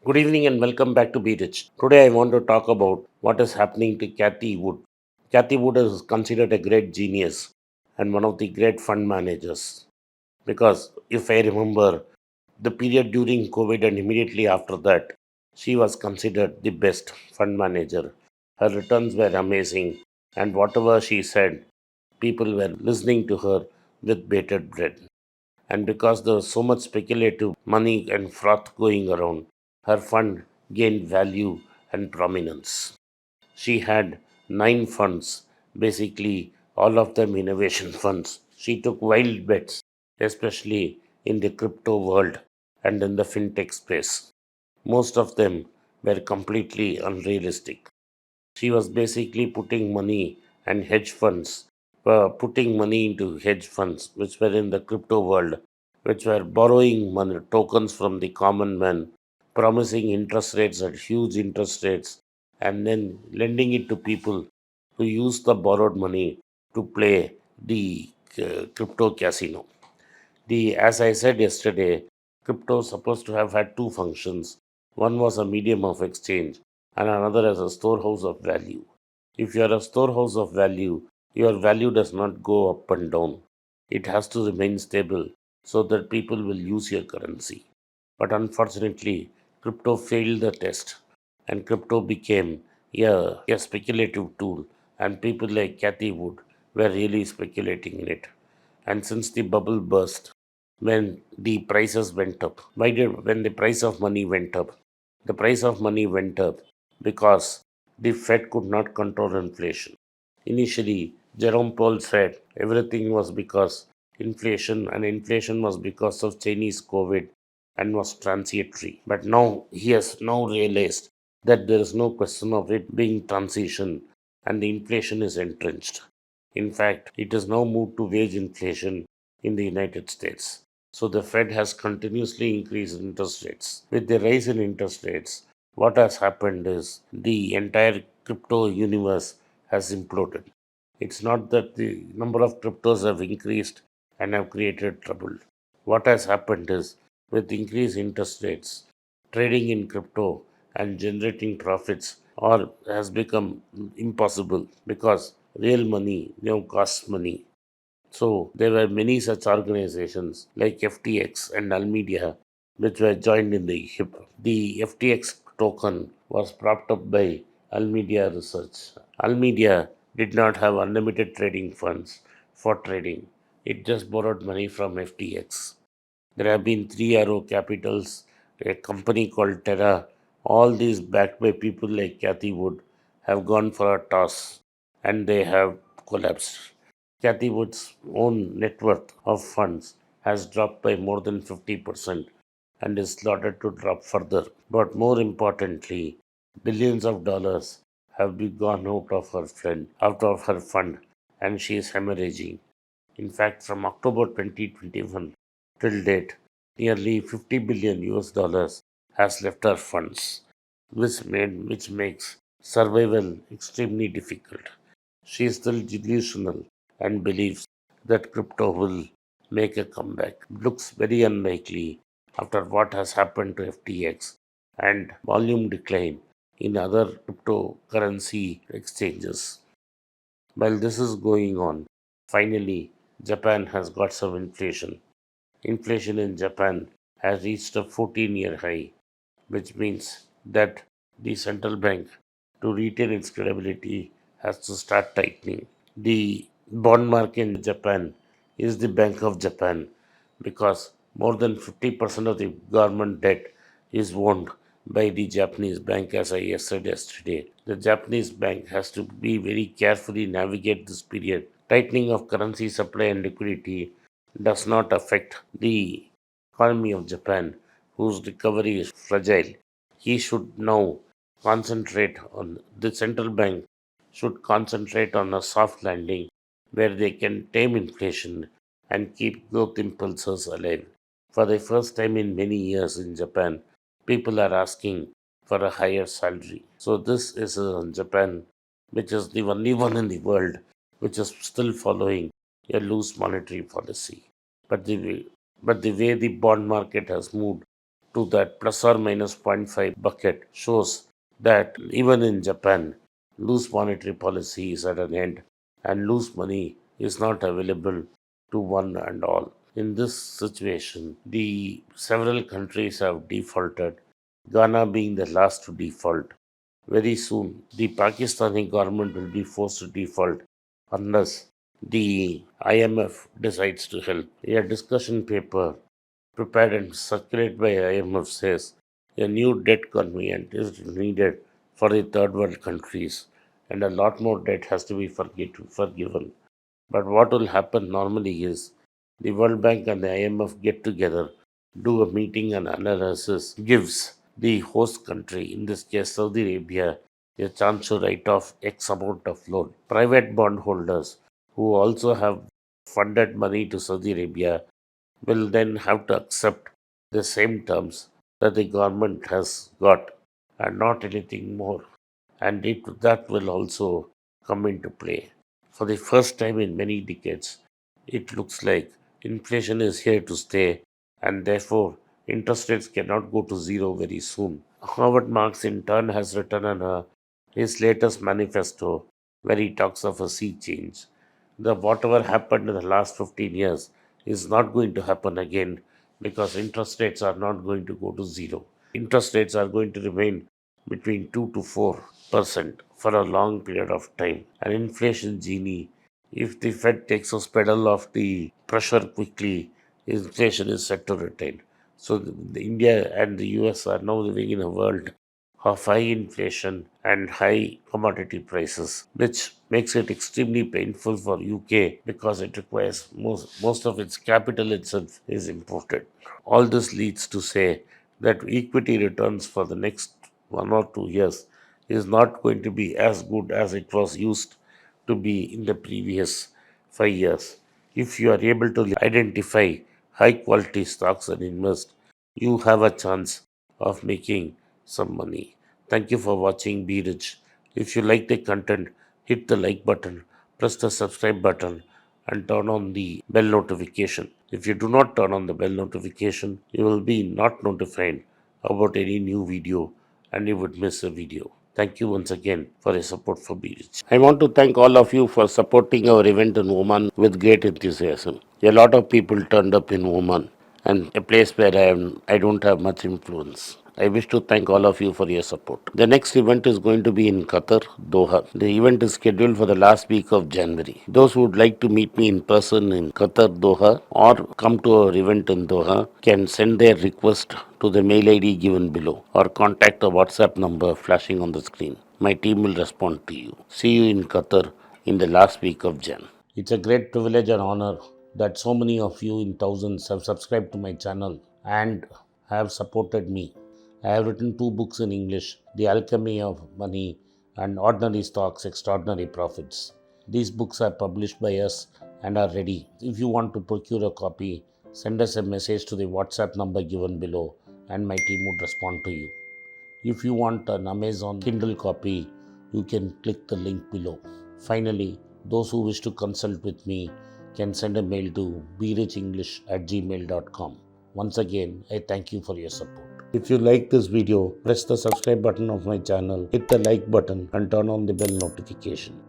Good evening and welcome back to Be Rich. Today I want to talk about what is happening to Kathy Wood. Kathy Wood is considered a great genius and one of the great fund managers because if I remember the period during COVID and immediately after that, she was considered the best fund manager. Her returns were amazing and whatever she said, people were listening to her with bated breath. And because there was so much speculative money and froth going around, her fund gained value and prominence. She had 9 funds, basically all of them innovation funds. She took wild bets, especially in the crypto world and in the fintech space. Most of them were completely unrealistic. She was basically putting money and hedge funds, putting money into hedge funds, which were in the crypto world, which were borrowing money, tokens from the common man, promising interest rates at huge interest rates, and then lending it to people who use the borrowed money to play the crypto casino. As I said yesterday, crypto is supposed to have had two functions. One was a medium of exchange, and another as a storehouse of value. If you are a storehouse of value, your value does not go up and down. It has to remain stable so that people will use your currency. But unfortunately, crypto failed the test, and crypto became a speculative tool, and people like Cathy Wood were really speculating in it. And since the bubble burst, when the prices went up, when the price of money went up? The price of money went up because the Fed could not control inflation. Initially, Jerome Powell said everything was because inflation was because of Chinese COVID and was transitory. But now he has now realized that there is no question of it being transition and the inflation is entrenched. In fact, it has now moved to wage inflation in the United States. So the Fed has continuously increased interest rates. With the rise in interest rates, what has happened is the entire crypto universe has imploded. It's not that the number of cryptos have increased and have created trouble. What has happened is with increased interest rates, trading in crypto and generating profits or has become impossible because real money now costs money. So there were many such organizations like FTX and Almedia which were joined in the hip. The FTX token was propped up by Almedia Research. Almedia did not have unlimited trading funds for trading. It just borrowed money from FTX. There have been Three Arrow Capitals, a company called Terra. All these backed by people like Cathy Wood have gone for a toss and they have collapsed. Cathy Wood's own net worth of funds has dropped by more than 50% and is slated to drop further. But more importantly, billions of dollars have been gone out of her fund, and she is hemorrhaging. In fact, from October 2021 till date, nearly 50 billion US dollars has left her funds, which makes survival extremely difficult. She is still delusional and believes that crypto will make a comeback. Looks very unlikely after what has happened to FTX and volume decline in other cryptocurrency exchanges. While this is going on, finally Japan has got some inflation. Inflation in Japan has reached a 14-year high, which means that the central bank, to retain its credibility, has to start tightening. The bond market in Japan is the Bank of Japan because more than 50% of the government debt is owned by the Japanese bank, as I said yesterday. The Japanese bank has to be very carefully navigate this period. Tightening of currency supply and liquidity does not affect the economy of Japan, whose recovery is fragile. He should now concentrate on the central bank should concentrate on a soft landing where they can tame inflation and keep growth impulses alive. For the first time in many years in Japan, people are asking for a higher salary. So this is Japan, which is the only one in the world which is still following a loose monetary policy. But the way, but the way the bond market has moved to that plus or minus zero point 0.5 bucket shows that even in Japan, loose monetary policy is at an end and loose money is not available to one and all. In this situation, the several countries have defaulted, Ghana being the last to default. Very soon, the Pakistani government will be forced to default unless the IMF decides to help. A discussion paper prepared and circulated by IMF says a new debt conveyance is needed for the third world countries and a lot more debt has to be forgiven. But what will happen normally is the World Bank and the IMF get together, do a meeting and analysis, gives the host country, in this case Saudi Arabia, a chance to write off X amount of loan. Private bondholders who also have funded money to Saudi Arabia will then have to accept the same terms that the government has got and not anything more. And that will also come into play. For the first time in many decades, it looks like inflation is here to stay and therefore interest rates cannot go to zero very soon. Howard Marks in turn has written in his latest manifesto where he talks of a sea change. The whatever happened in the last 15 years is not going to happen again because interest rates are not going to go to zero. Interest rates are going to remain between 2 to 4% for a long period of time. An inflation genie, if the Fed takes a pedal off the pressure quickly, inflation is set to retain. So India and the US are now living in a world of high inflation and high commodity prices, which makes it extremely painful for UK because it requires most of its capital itself is imported. All this leads to say that equity returns for the next 1 or 2 years is not going to be as good as it was used to be in the previous 5 years. If you are able to identify high quality stocks and invest, you have a chance of making some money. Thank you for watching Be Rich. If you like the content, hit the like button, press the subscribe button, and turn on the bell notification. If you do not turn on the bell notification, you will be not notified about any new video and you would miss a video. Thank you once again for your support for Be Rich. I want to thank all of you for supporting our event in Oman with great enthusiasm. A lot of people turned up in Oman and a place where I don't have much influence. I wish to thank all of you for your support. The next event is going to be in Qatar, Doha. The event is scheduled for the last week of January. Those who would like to meet me in person in Qatar, Doha, or come to our event in Doha can send their request to the mail ID given below or contact the WhatsApp number flashing on the screen. My team will respond to you. See you in Qatar in the last week of Jan. It's a great privilege and honor that so many of you in thousands have subscribed to my channel and have supported me. I have written 2 books in English, The Alchemy of Money and Ordinary Stocks, Extraordinary Profits. These books are published by us and are ready. If you want to procure a copy, send us a message to the WhatsApp number given below and my team would respond to you. If you want an Amazon Kindle copy, you can click the link below. Finally, those who wish to consult with me can send a mail to berichenglish@gmail.com. Once again, I thank you for your support. If you like this video, press the subscribe button of my channel, hit the like button and turn on the bell notification.